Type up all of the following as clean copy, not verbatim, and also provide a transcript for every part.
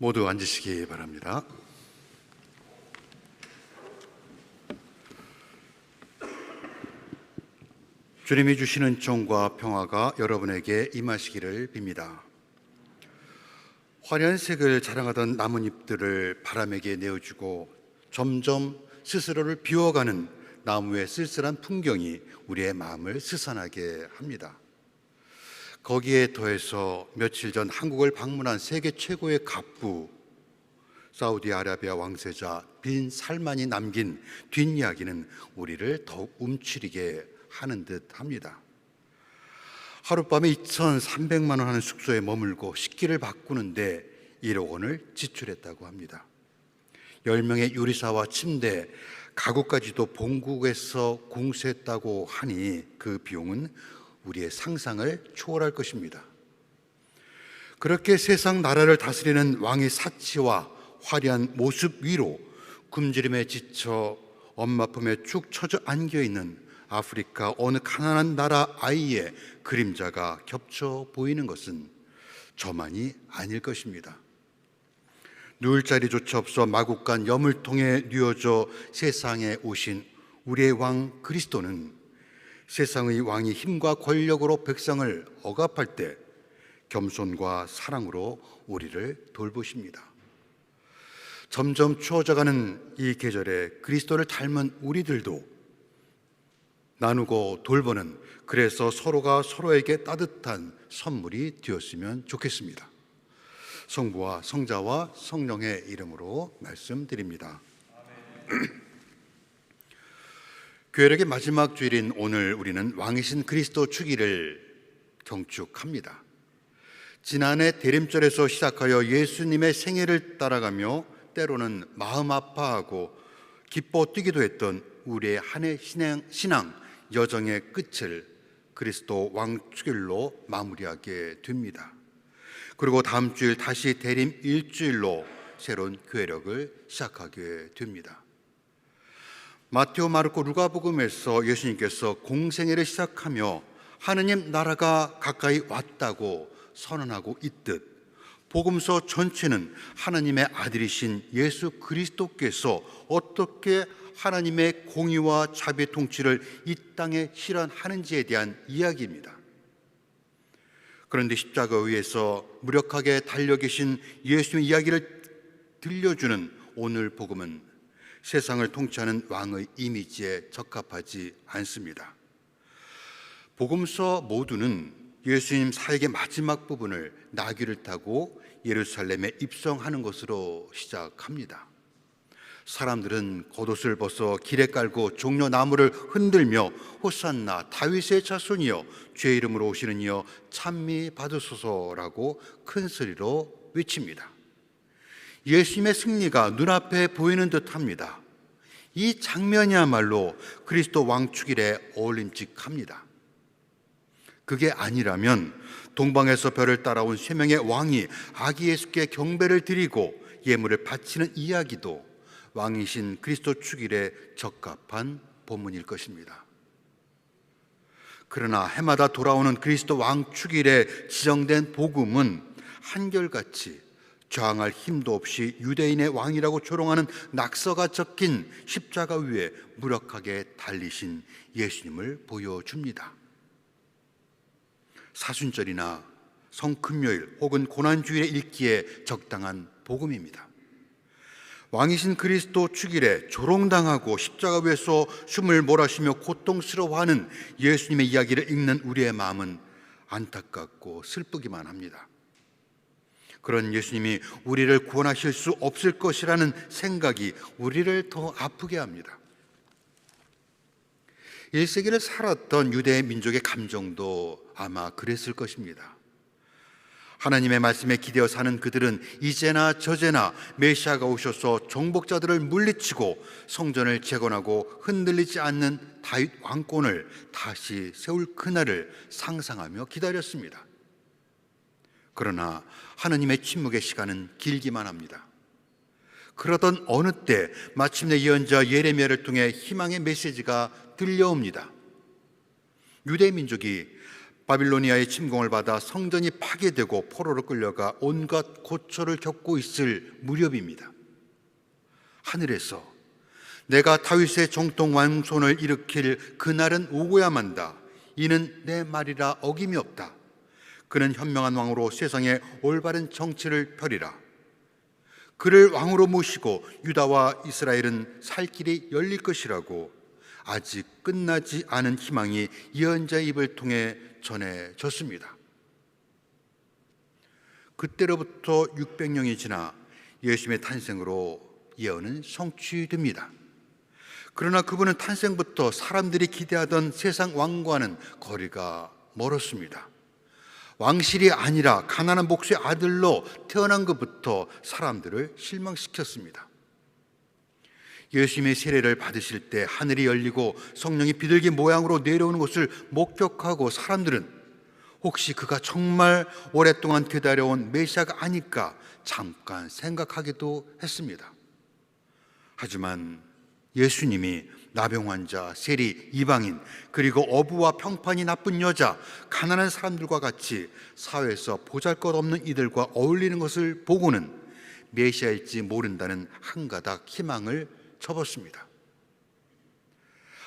모두 앉으시기 바랍니다. 주님이 주시는 정과 평화가 여러분에게 임하시기를 빕니다. 화려한 색을 자랑하던 나뭇잎들을 바람에게 내어주고 점점 스스로를 비워가는 나무의 쓸쓸한 풍경이 우리의 마음을 스산하게 합니다. 거기에 더해서 며칠 전 한국을 방문한 세계 최고의 갑부 사우디아라비아 왕세자 빈 살만이 남긴 뒷이야기는 우리를 더욱 움츠리게 하는 듯 합니다. 하룻밤에 2,300만 원 하는 숙소에 머물고 식기를 바꾸는데 1억 원을 지출했다고 합니다. 10명의 요리사와 침대, 가구까지도 본국에서 공수했다고 하니 그 비용은 우리의 상상을 초월할 것입니다. 그렇게 세상 나라를 다스리는 왕의 사치와 화려한 모습 위로 굶주림에 지쳐 엄마 품에 축 처져 안겨있는 아프리카 어느 가난한 나라 아이의 그림자가 겹쳐 보이는 것은 저만이 아닐 것입니다. 누울 자리조차 없어 마구간 여물통에 뉘어져 세상에 오신 우리의 왕 그리스도는 세상의 왕이 힘과 권력으로 백성을 억압할 때 겸손과 사랑으로 우리를 돌보십니다. 점점 추워져가는 이 계절에 그리스도를 닮은 우리들도 나누고 돌보는, 그래서 서로가 서로에게 따뜻한 선물이 되었으면 좋겠습니다. 성부와 성자와 성령의 이름으로 말씀드립니다. 교회력의 마지막 주일인 오늘 우리는 왕이신 그리스도 주기를 경축합니다. 지난해 대림절에서 시작하여 예수님의 생애를 따라가며 때로는 마음 아파하고 기뻐 뛰기도 했던 우리의 한 해 신앙 여정의 끝을 그리스도 왕축일로 마무리하게 됩니다. 그리고 다음 주일 다시 대림 일주일로 새로운 교회력을 시작하게 됩니다. 마테오, 마르코, 누가복음에서 예수님께서 공생애를 시작하며 하느님 나라가 가까이 왔다고 선언하고 있듯 복음서 전체는 하나님의 아들이신 예수 그리스도께서 어떻게 하나님의 공의와 자비의 통치를 이 땅에 실현하는지에 대한 이야기입니다. 그런데 십자가 위에서 무력하게 달려 계신 예수님의 이야기를 들려주는 오늘 복음은 세상을 통치하는 왕의 이미지에 적합하지 않습니다. 복음서 모두는 예수님 사역의 마지막 부분을 나귀를 타고 예루살렘에 입성하는 것으로 시작합니다. 사람들은 겉옷을 벗어 길에 깔고 종려 나무를 흔들며 호산나 다윗의 자손이여 주의 이름으로 오시는 이여 찬미 받으소서라고 큰 소리로 외칩니다. 예수님의 승리가 눈앞에 보이는 듯합니다. 이 장면이야말로 그리스도 왕축일에 어울림직합니다. 그게 아니라면 동방에서 별을 따라온 세 명의 왕이 아기 예수께 경배를 드리고 예물을 바치는 이야기도 왕이신 그리스도 축일에 적합한 본문일 것입니다. 그러나 해마다 돌아오는 그리스도 왕축일에 지정된 복음은 한결같이 저항할 힘도 없이 유대인의 왕이라고 조롱하는 낙서가 적힌 십자가 위에 무력하게 달리신 예수님을 보여줍니다. 사순절이나 성금요일 혹은 고난주일에 읽기에 적당한 복음입니다. 왕이신 그리스도 축일에 조롱당하고 십자가 위에서 숨을 몰아쉬며 고통스러워하는 예수님의 이야기를 읽는 우리의 마음은 안타깝고 슬프기만 합니다. 그런 예수님이 우리를 구원하실 수 없을 것이라는 생각이 우리를 더 아프게 합니다. 1세기를 살았던 유대 민족의 감정도 아마 그랬을 것입니다. 하나님의 말씀에 기대어 사는 그들은 이제나 저제나 메시아가 오셔서 정복자들을 물리치고 성전을 재건하고 흔들리지 않는 다윗 왕권을 다시 세울 그날을 상상하며 기다렸습니다. 그러나 하나님의 침묵의 시간은 길기만 합니다. 그러던 어느 때 마침내 예언자 예레미야를 통해 희망의 메시지가 들려옵니다. 유대 민족이 바빌로니아의 침공을 받아 성전이 파괴되고 포로로 끌려가 온갖 고초를 겪고 있을 무렵입니다. 하늘에서 내가 다윗의 정통 왕손을 일으킬 그날은 오고야만다. 이는 내 말이라 어김이 없다. 그는 현명한 왕으로 세상에 올바른 정치를 펴리라. 그를 왕으로 모시고 유다와 이스라엘은 살 길이 열릴 것이라고 아직 끝나지 않은 희망이 예언자의 입을 통해 전해졌습니다. 그때로부터 600년이 지나 예수님의 탄생으로 예언은 성취됩니다. 그러나 그분은 탄생부터 사람들이 기대하던 세상 왕과는 거리가 멀었습니다. 왕실이 아니라 가난한 목수의 아들로 태어난 것부터 사람들을 실망시켰습니다. 예수님의 세례를 받으실 때 하늘이 열리고 성령이 비둘기 모양으로 내려오는 것을 목격하고 사람들은 혹시 그가 정말 오랫동안 기다려온 메시아가 아닐까 잠깐 생각하기도 했습니다. 하지만 예수님이 나병 환자, 세리, 이방인, 그리고 어부와 평판이 나쁜 여자, 가난한 사람들과 같이 사회에서 보잘것없는 이들과 어울리는 것을 보고는 메시아일지 모른다는 한 가닥 희망을 접었습니다.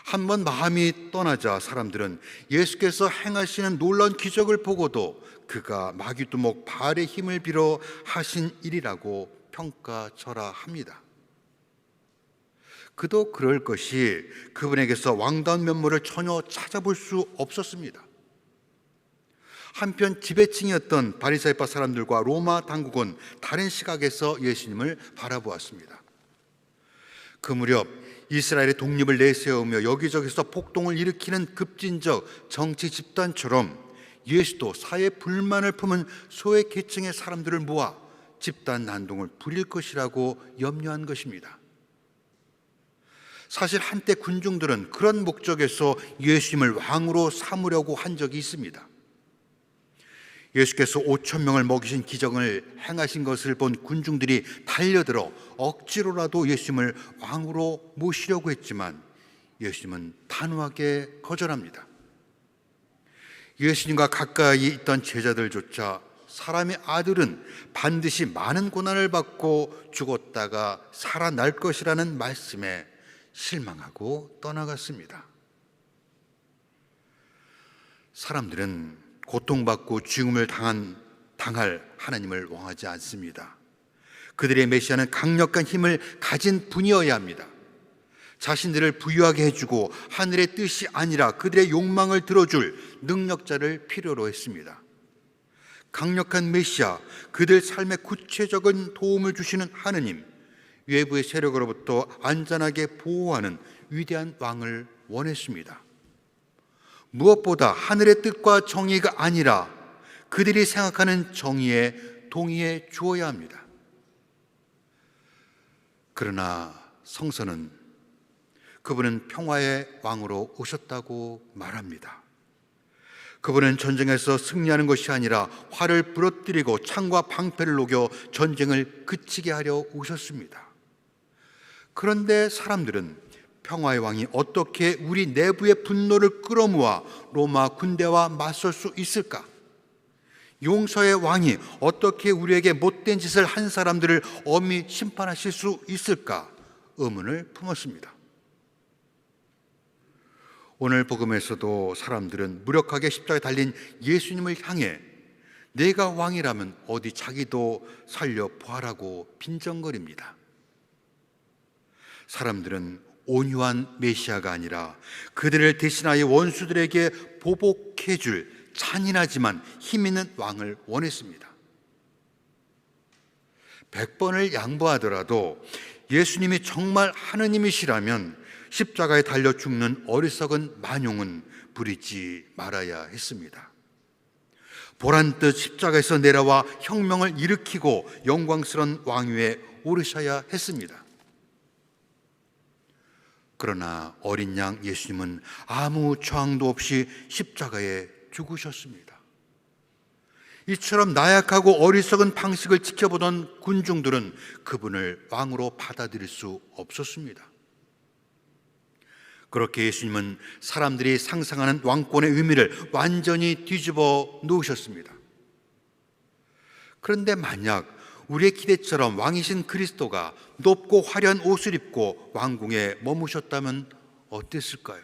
한번 마음이 떠나자 사람들은 예수께서 행하시는 놀라운 기적을 보고도 그가 마귀두목 바알의 힘을 빌어 하신 일이라고 평가절하 합니다. 그도 그럴 것이 그분에게서 왕다운 면모를 전혀 찾아볼 수 없었습니다. 한편 지배층이었던 바리새파 사람들과 로마 당국은 다른 시각에서 예수님을 바라보았습니다. 그 무렵 이스라엘의 독립을 내세우며 여기저기서 폭동을 일으키는 급진적 정치 집단처럼 예수도 사회 불만을 품은 소외 계층의 사람들을 모아 집단 난동을 부릴 것이라고 염려한 것입니다. 사실 한때 군중들은 그런 목적에서 예수님을 왕으로 삼으려고 한 적이 있습니다. 예수께서 5천 명을 먹이신 기적을 행하신 것을 본 군중들이 달려들어 억지로라도 예수님을 왕으로 모시려고 했지만 예수님은 단호하게 거절합니다. 예수님과 가까이 있던 제자들조차 사람의 아들은 반드시 많은 고난을 받고 죽었다가 살아날 것이라는 말씀에 실망하고 떠나갔습니다. 사람들은 고통받고 죽음을 당할 하나님을 원하지 않습니다. 그들의 메시아는 강력한 힘을 가진 분이어야 합니다. 자신들을 부유하게 해주고 하늘의 뜻이 아니라 그들의 욕망을 들어줄 능력자를 필요로 했습니다. 강력한 메시아, 그들 삶에 구체적인 도움을 주시는 하느님, 외부의 세력으로부터 안전하게 보호하는 위대한 왕을 원했습니다. 무엇보다 하늘의 뜻과 정의가 아니라 그들이 생각하는 정의에 동의해 주어야 합니다. 그러나 성서는 그분은 평화의 왕으로 오셨다고 말합니다. 그분은 전쟁에서 승리하는 것이 아니라 화를 부러뜨리고 창과 방패를 녹여 전쟁을 그치게 하려 오셨습니다. 그런데 사람들은 평화의 왕이 어떻게 우리 내부의 분노를 끌어모아 로마 군대와 맞설 수 있을까? 용서의 왕이 어떻게 우리에게 못된 짓을 한 사람들을 엄히 심판하실 수 있을까? 의문을 품었습니다. 오늘 복음에서도 사람들은 무력하게 십자가에 달린 예수님을 향해 내가 왕이라면 어디 자기도 살려보아라고 빈정거립니다. 사람들은 온유한 메시아가 아니라 그들을 대신하여 원수들에게 보복해줄 잔인하지만 힘있는 왕을 원했습니다. 100번을 양보하더라도 예수님이 정말 하느님이시라면 십자가에 달려 죽는 어리석은 만용은 부리지 말아야 했습니다. 보란듯 십자가에서 내려와 혁명을 일으키고 영광스러운 왕위에 오르셔야 했습니다. 그러나 어린 양 예수님은 아무 저항도 없이 십자가에 죽으셨습니다. 이처럼 나약하고 어리석은 방식을 지켜보던 군중들은 그분을 왕으로 받아들일 수 없었습니다. 그렇게 예수님은 사람들이 상상하는 왕권의 의미를 완전히 뒤집어 놓으셨습니다. 그런데 만약 우리의 기대처럼 왕이신 그리스도가 높고 화려한 옷을 입고 왕궁에 머무셨다면 어땠을까요?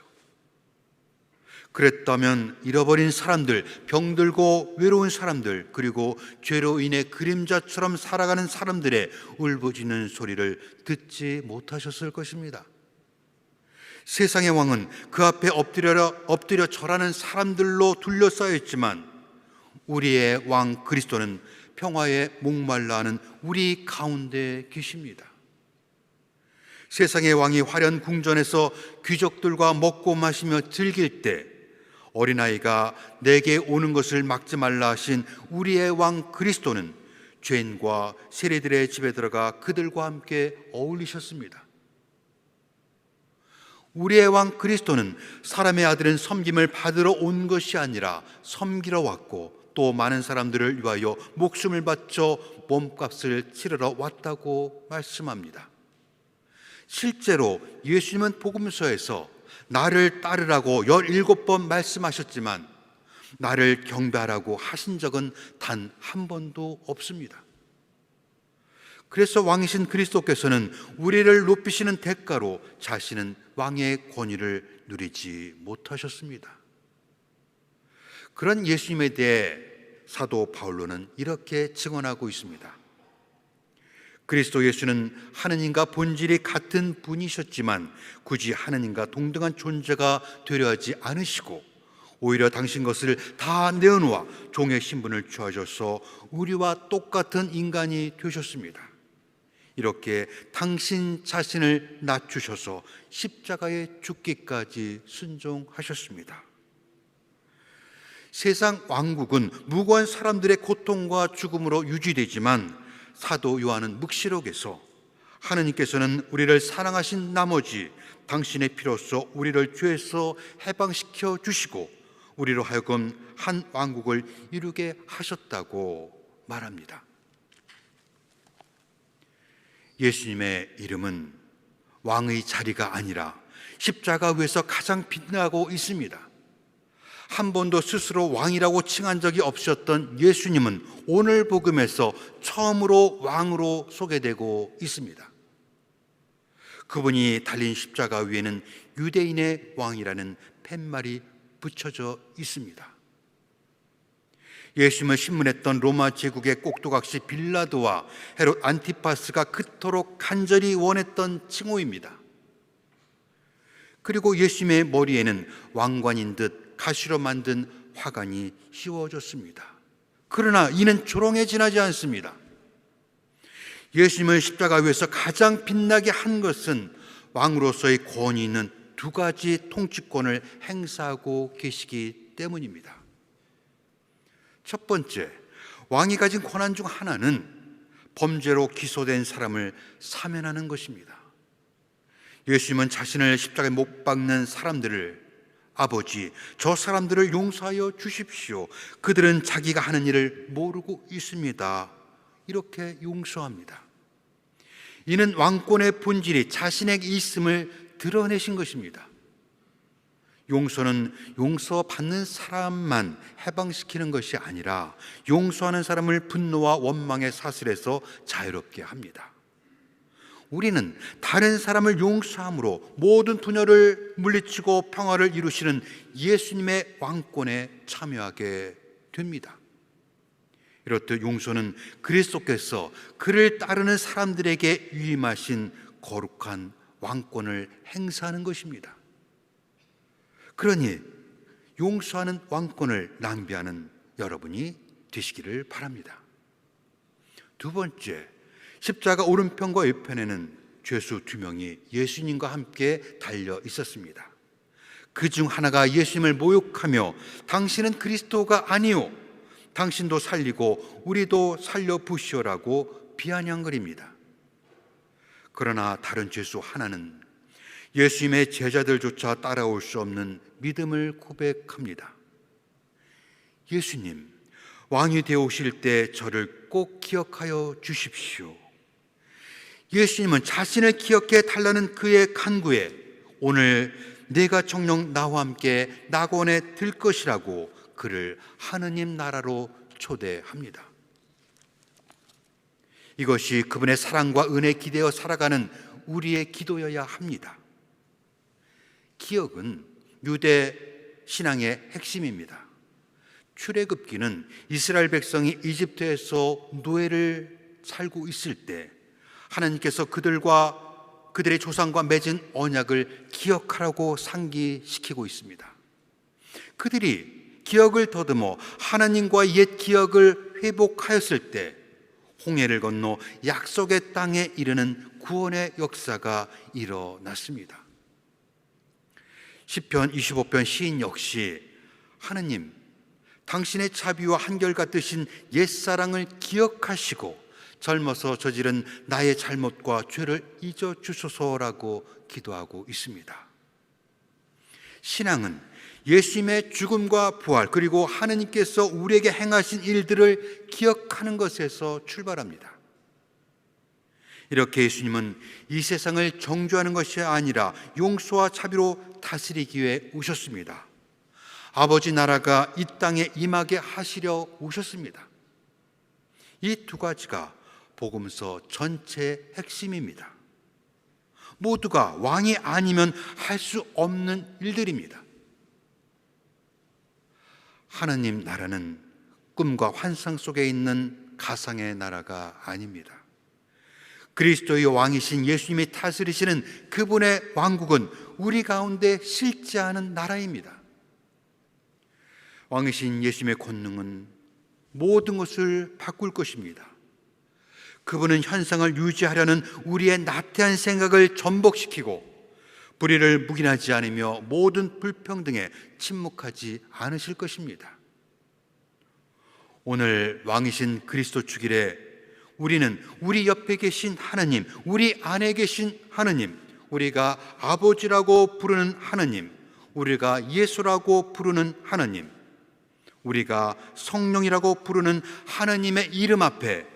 그랬다면 잃어버린 사람들, 병들고 외로운 사람들, 그리고 죄로 인해 그림자처럼 살아가는 사람들의 울부짖는 소리를 듣지 못하셨을 것입니다. 세상의 왕은 그 앞에 엎드려 절하는 사람들로 둘러싸여 있지만 우리의 왕 그리스도는 평화에 목말라 하는 우리 가운데 계십니다. 세상의 왕이 화려한 궁전에서 귀족들과 먹고 마시며 즐길 때 어린아이가 내게 오는 것을 막지 말라 하신 우리의 왕 그리스도는 죄인과 세리들의 집에 들어가 그들과 함께 어울리셨습니다. 우리의 왕 그리스도는 사람의 아들은 섬김을 받으러 온 것이 아니라 섬기러 왔고 또 많은 사람들을 위하여 목숨을 바쳐 몸값을 치르러 왔다고 말씀합니다. 실제로 예수님은 복음서에서 나를 따르라고 17번 말씀하셨지만 나를 경배하라고 하신 적은 단 한 번도 없습니다. 그래서 왕이신 그리스도께서는 우리를 높이시는 대가로 자신은 왕의 권위를 누리지 못하셨습니다. 그런 예수님에 대해 사도 바울로는 이렇게 증언하고 있습니다. 그리스도 예수는 하느님과 본질이 같은 분이셨지만 굳이 하느님과 동등한 존재가 되려 하지 않으시고 오히려 당신 것을 다 내어놓아 종의 신분을 취하셔서 우리와 똑같은 인간이 되셨습니다. 이렇게 당신 자신을 낮추셔서 십자가에 죽기까지 순종하셨습니다. 세상 왕국은 무고한 사람들의 고통과 죽음으로 유지되지만 사도 요한은 묵시록에서 하느님께서는 우리를 사랑하신 나머지 당신의 피로써 우리를 죄에서 해방시켜 주시고 우리로 하여금 한 왕국을 이루게 하셨다고 말합니다. 예수님의 이름은 왕의 자리가 아니라 십자가 위에서 가장 빛나고 있습니다. 한 번도 스스로 왕이라고 칭한 적이 없으셨던 예수님은 오늘 복음에서 처음으로 왕으로 소개되고 있습니다. 그분이 달린 십자가 위에는 유대인의 왕이라는 팻말이 붙여져 있습니다. 예수님을 신문했던 로마 제국의 꼭두각시 빌라도와 헤롯 안티파스가 그토록 간절히 원했던 칭호입니다. 그리고 예수님의 머리에는 왕관인 듯 가시로 만든 화관이 씌워졌습니다. 그러나 이는 조롱에 지나지 않습니다. 예수님을 십자가 위에서 가장 빛나게 한 것은 왕으로서의 권위 있는 두 가지 통치권을 행사하고 계시기 때문입니다. 첫 번째, 왕이 가진 권한 중 하나는 범죄로 기소된 사람을 사면하는 것입니다. 예수님은 자신을 십자가에 못 박는 사람들을 아버지, 저 사람들을 용서하여 주십시오. 그들은 자기가 하는 일을 모르고 있습니다. 이렇게 용서합니다. 이는 왕권의 본질이 자신에게 있음을 드러내신 것입니다. 용서는 용서받는 사람만 해방시키는 것이 아니라 용서하는 사람을 분노와 원망의 사슬에서 자유롭게 합니다. 우리는 다른 사람을 용서함으로 모든 분열을 물리치고 평화를 이루시는 예수님의 왕권에 참여하게 됩니다. 이렇듯 용서는 그리스도께서 그를 따르는 사람들에게 위임하신 거룩한 왕권을 행사하는 것입니다. 그러니 용서하는 왕권을 낭비하는 여러분이 되시기를 바랍니다. 두 번째, 십자가 오른편과 옆편에는 죄수 2명이 예수님과 함께 달려 있었습니다. 그중 하나가 예수님을 모욕하며 당신은 그리스도가 아니오, 당신도 살리고 우리도 살려부시오라고 비아냥거립니다. 그러나 다른 죄수 하나는 예수님의 제자들조차 따라올 수 없는 믿음을 고백합니다. 예수님, 왕이 되어 오실 때 저를 꼭 기억하여 주십시오. 예수님은 자신을 기억해 달라는 그의 간구에 오늘 내가 정녕 나와 함께 낙원에 들 것이라고 그를 하느님 나라로 초대합니다. 이것이 그분의 사랑과 은혜에 기대어 살아가는 우리의 기도여야 합니다. 기억은 유대 신앙의 핵심입니다. 출애굽기는 이스라엘 백성이 이집트에서 노예를 살고 있을 때 하나님께서 그들의 조상과 맺은 언약을 기억하라고 상기시키고 있습니다. 그들이 기억을 더듬어 하나님과 옛 기억을 회복하였을 때 홍해를 건너 약속의 땅에 이르는 구원의 역사가 일어났습니다. 시편 25편 시인 역시 하느님, 당신의 자비와 한결같으신 옛사랑을 기억하시고 젊어서 저지른 나의 잘못과 죄를 잊어주소서라고 기도하고 있습니다. 신앙은 예수님의 죽음과 부활, 그리고 하느님께서 우리에게 행하신 일들을 기억하는 것에서 출발합니다. 이렇게 예수님은 이 세상을 정죄하는 것이 아니라 용서와 자비로 다스리기 위해 오셨습니다. 아버지 나라가 이 땅에 임하게 하시려 오셨습니다. 이 두 가지가 복음서 전체의 핵심입니다. 모두가 왕이 아니면 할 수 없는 일들입니다. 하나님 나라는 꿈과 환상 속에 있는 가상의 나라가 아닙니다. 그리스도의 왕이신 예수님이 다스리시는 그분의 왕국은 우리 가운데 실제하는 나라입니다. 왕이신 예수님의 권능은 모든 것을 바꿀 것입니다. 그분은 현상을 유지하려는 우리의 나태한 생각을 전복시키고 불의를 묵인하지 않으며 모든 불평등에 침묵하지 않으실 것입니다. 오늘 왕이신 그리스도 주길에 우리는 우리 옆에 계신 하나님, 우리 안에 계신 하나님, 우리가 아버지라고 부르는 하나님, 우리가 예수라고 부르는 하나님, 우리가 성령이라고 부르는 하나님의 이름 앞에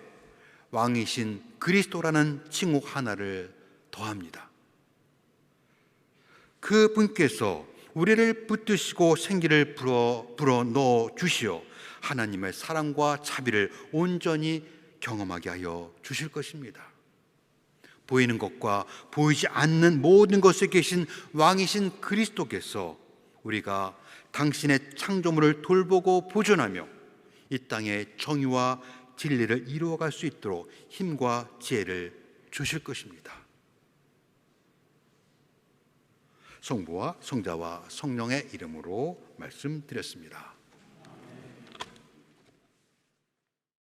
왕이신 그리스도라는 칭호 하나를 더합니다. 그 분께서 우리를 붙드시고 생기를 불어 넣어 주시어 하나님의 사랑과 자비를 온전히 경험하게 하여 주실 것입니다. 보이는 것과 보이지 않는 모든 것에 계신 왕이신 그리스도께서 우리가 당신의 창조물을 돌보고 보존하며 이 땅의 정의와 진리를 이루어갈 수 있도록 힘과 지혜를 주실 것입니다. 성부와 성자와 성령의 이름으로 말씀드렸습니다.